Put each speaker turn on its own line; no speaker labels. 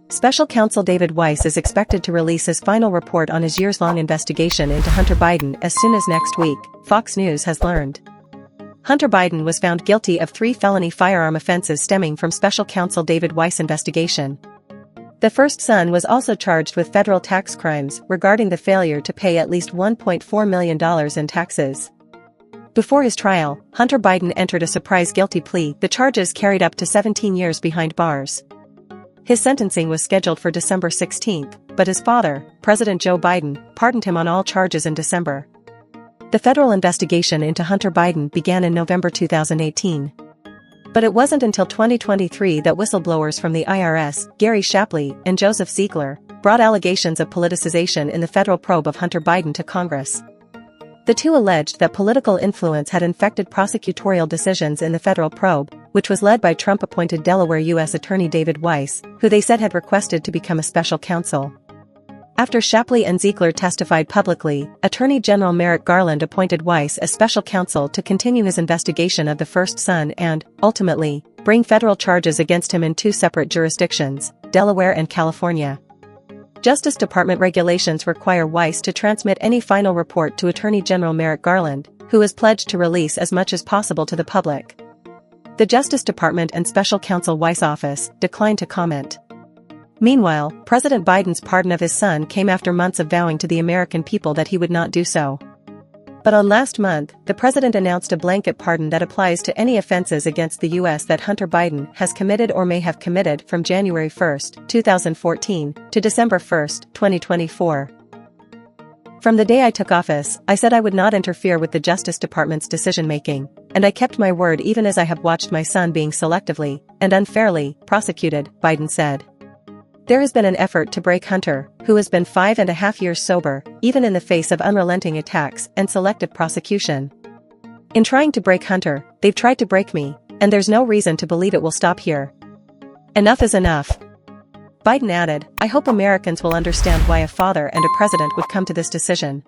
Special Counsel David Weiss is expected to release his final report on his years-long investigation into Hunter Biden as soon as next week, Fox News has learned. Hunter Biden was found guilty of 3 felony firearm offenses stemming from Special Counsel David Weiss' investigation. The first son was also charged with federal tax crimes regarding the failure to pay at least $1.4 million in taxes. Before his trial, Hunter Biden entered a surprise guilty plea. The charges carried up to 17 years behind bars. His sentencing was scheduled for December 16, but his father, President Joe Biden, pardoned him on all charges in December. The federal investigation into Hunter Biden began in November 2018. But it wasn't until 2023 that whistleblowers from the IRS, Gary Shapley and Joseph Ziegler, brought allegations of politicization in the federal probe of Hunter Biden to Congress. The two alleged that political influence had infected prosecutorial decisions in the federal probe, which was led by Trump-appointed Delaware U.S. Attorney David Weiss, who they said had requested to become a special counsel. After Shapley and Ziegler testified publicly, Attorney General Merrick Garland appointed Weiss as special counsel to continue his investigation of the first son and, ultimately, bring federal charges against him in 2 separate jurisdictions, Delaware and California. Justice Department regulations require Weiss to transmit any final report to Attorney General Merrick Garland, who has pledged to release as much as possible to the public. The Justice Department and Special Counsel Weiss' office declined to comment. Meanwhile, President Biden's pardon of his son came after months of vowing to the American people that he would not do so. But on last month, the president announced a blanket pardon that applies to any offenses against the U.S. that Hunter Biden has committed or may have committed from January 1, 2014, to December 1, 2024. From the day I took office, I said I would not interfere with the Justice Department's decision-making, and I kept my word even as I have watched my son being selectively and unfairly prosecuted, Biden said. There has been an effort to break Hunter, who has been 5.5 years sober, even in the face of unrelenting attacks and selective prosecution. In trying to break Hunter, they've tried to break me, and there's no reason to believe it will stop here. Enough is enough. Biden added, I hope Americans will understand why a father and a president would come to this decision.